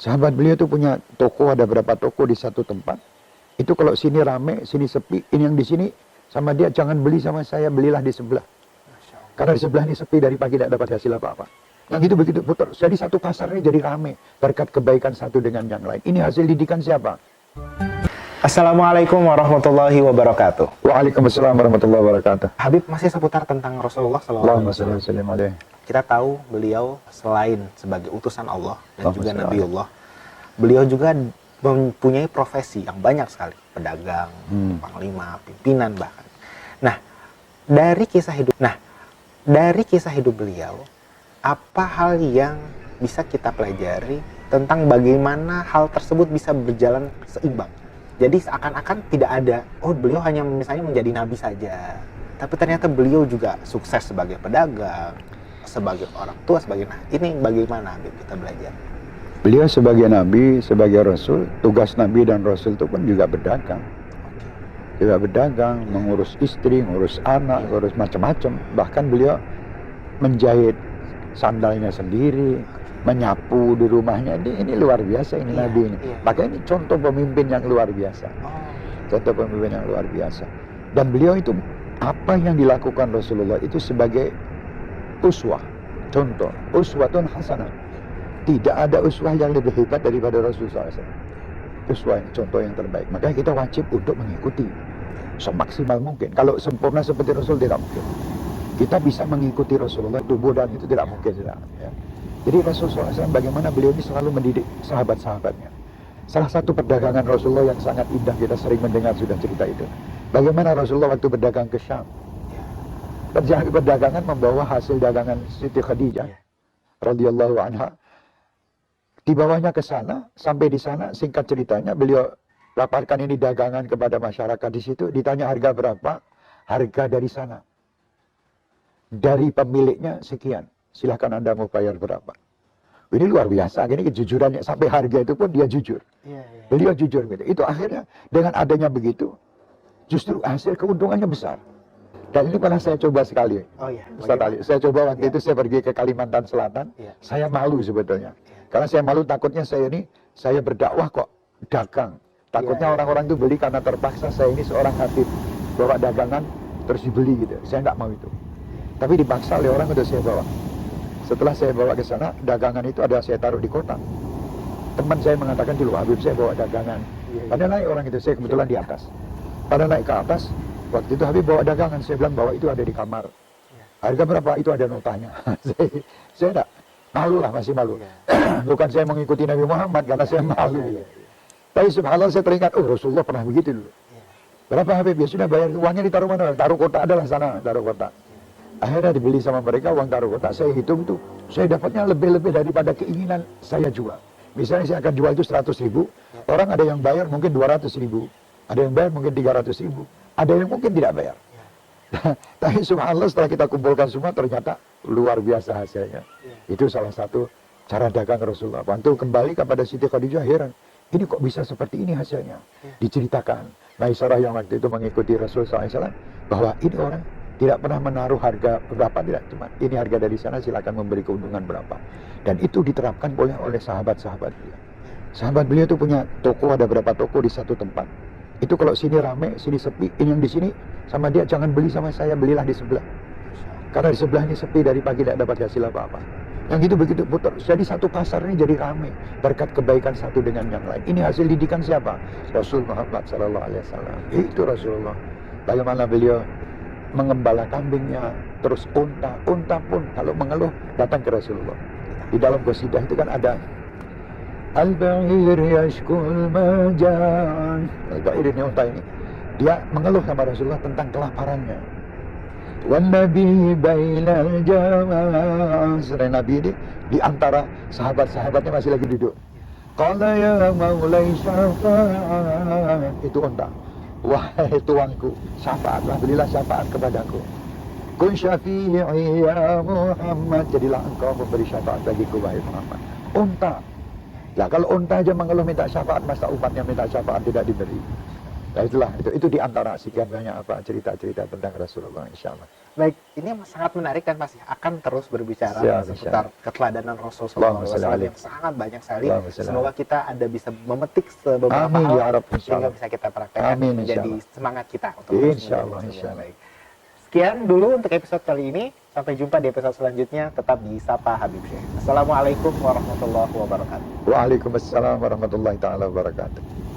Sahabat beliau tuh punya toko, ada berapa toko di satu tempat. Itu kalau sini rame, sini sepi, ini yang di sini sama dia jangan beli sama saya, belilah di sebelah. Karena di sebelah ini sepi, dari pagi tidak dapat hasil apa-apa. Yang itu begitu putar. Jadi satu pasar ini jadi rame berkat kebaikan satu dengan yang lain. Ini hasil didikan siapa? Assalamualaikum warahmatullahi wabarakatuh. Waalaikumsalam warahmatullahi wabarakatuh. Habib, masih seputar tentang Rasulullah Allahumma SAW. shalli alaihi. Kita tahu beliau selain sebagai utusan Allah dan juga Allahumma Nabiullah, beliau juga mempunyai profesi yang banyak sekali, pedagang, panglima, pimpinan bahkan. Nah, dari kisah hidup beliau, apa hal yang bisa kita pelajari tentang bagaimana hal tersebut bisa berjalan seimbang? Jadi seakan-akan tidak ada, oh beliau hanya misalnya menjadi nabi saja, tapi ternyata beliau juga sukses sebagai pedagang, sebagai orang tua, sebagai ini bagaimana Habib kita belajar? Beliau sebagai nabi, sebagai rasul, tugas nabi dan rasul itu pun juga berdagang. Juga berdagang, mengurus istri, mengurus anak, mengurus macam-macam. Bahkan beliau menjahit sandalnya sendiri, menyapu di rumahnya. Ini luar biasa ini nabi ini. Maka ini contoh pemimpin yang luar biasa. Contoh pemimpin yang luar biasa. Dan beliau itu apa yang dilakukan Rasulullah itu sebagai uswah, contoh, uswatun hasanah. Tidak ada uswah yang lebih hebat daripada Rasulullah SAW. Uswah, contoh yang terbaik. Makanya kita wajib untuk mengikuti semaksimal mungkin. Kalau sempurna seperti Rasul tidak mungkin. Kita bisa mengikuti Rasulullah, tubuh dan itu tidak mungkin. Ya. Jadi Rasulullah SAW bagaimana beliau ini selalu mendidik sahabat-sahabatnya. Salah satu perdagangan Rasulullah yang sangat indah, kita sering mendengar sudah cerita itu. Bagaimana Rasulullah waktu berdagang ke Syam. Perdagangan membawa hasil dagangan Siti Khadijah radhiyallahu anha. Dibawanya ke sana, sampai di sana singkat ceritanya beliau laporkan ini dagangan kepada masyarakat di situ, ditanya harga berapa? Harga dari sana. Dari pemiliknya sekian. Silahkan Anda mau bayar berapa. Ini luar biasa. Ini kejujurannya sampai harga itu pun dia jujur. Beliau jujur gitu. Itu akhirnya dengan adanya begitu, justru hasil keuntungannya besar. Dan ini pernah saya coba sekali. Ustaz Ali. Saya coba waktu itu saya pergi ke Kalimantan Selatan. Saya malu sebetulnya. Karena saya malu takutnya saya berdakwah kok dagang. Takutnya orang-orang itu beli karena terpaksa saya ini seorang khatib. Bawa dagangan terus dibeli gitu. Saya tidak mau itu. Tapi dipaksa oleh orang untuk saya bawa. Setelah saya bawa ke sana, dagangan itu ada saya taruh di kota. Teman saya mengatakan dulu, Habib saya bawa dagangan. Pada naik orang itu, saya kebetulan di atas. Pada naik ke atas, waktu itu Habib bawa dagangan. Saya bilang bawa itu ada di kamar. Harga berapa? Itu ada notanya. Saya tidak malu lah, masih malu. Bukan saya mengikuti Nabi Muhammad, karena saya malu. Tapi subhanallah saya teringat, oh Rasulullah pernah begitu dulu. Berapa Habib? Ya sudah bayar, uangnya ditaruh mana? Taruh kota adalah sana, taruh kota. Akhirnya dibeli sama mereka uang taruh kota. Saya hitung tuh, saya dapatnya lebih-lebih daripada keinginan saya jual. Misalnya saya akan jual itu 100.000, orang ada yang bayar mungkin 200.000, ada yang bayar mungkin 300.000, ada yang mungkin tidak bayar. Tapi subhanallah setelah kita kumpulkan semua ternyata luar biasa hasilnya. Itu salah satu cara dagang Rasulullah. Waktu kembali kepada Siti Khadijah heran, ini kok bisa seperti ini hasilnya. Diceritakan Maisarah yang waktu itu mengikuti Rasulullah SAW bahwa ini orang tidak pernah menaruh harga berapa, tidak, cuma ini harga dari sana silakan memberi keuntungan berapa. Dan itu diterapkan oleh sahabat-sahabat beliau. Sahabat beliau itu punya toko, ada berapa toko di satu tempat. Itu kalau sini rame, sini sepi, ini yang di sini sama dia jangan beli sama saya, belilah di sebelah. Karena di sebelah ini sepi, dari pagi tidak dapat hasil apa-apa. Yang itu begitu putar. Jadi satu pasar ini jadi rame berkat kebaikan satu dengan yang lain. Ini hasil didikan siapa? Rasul Muhammad SAW. Itu Rasulullah. Bagaimana beliau mengembala kambingnya, terus unta pun kalau mengeluh datang ke Rasulullah. Di dalam qasidah itu kan ada Al-Ba'ir yashkul majan. Al-Ba'ir ini unta ini. Dia mengeluh sama Rasulullah tentang kelaparannya. Wan Nabi bainal jamaah. Selain Nabi ini di antara sahabat-sahabatnya masih lagi duduk. Qala ya maulai syafa'at. Itu unta. Wahai tuanku, syafaatlah, berilah syafaat kepadaku. Kun syafi'i ya Muhammad. Jadilah engkau memberi syafaat bagiku, wahai Muhammad. Unta. Nah kalau unta aja mengeluh minta syafaat, masa umatnya minta syafaat tidak diberi. Nah itulah, itu diantara sekian banyak apa cerita-cerita tentang Rasulullah, insya Allah. Baik, ini sangat menarik dan masih akan terus berbicara Siap, seputar keteladanan Rasulullah Allahumma SAW shalli yang sangat banyak sekali. Allahumma shalli Semoga kita ada bisa memetik beberapa Amin hal ya Rabb, sehingga insyaallah. bisa kita praktekkan Amin, menjadi insyaallah. semangat kita untuk terus menjadi Insyaallah, muslim yang insyaallah. baik. Sekian dulu untuk episode kali ini. Sampai jumpa di episode selanjutnya. Tetap di Sapa Habib Syekh. Assalamualaikum warahmatullahi wabarakatuh. Waalaikumsalam warahmatullahi taala wabarakatuh.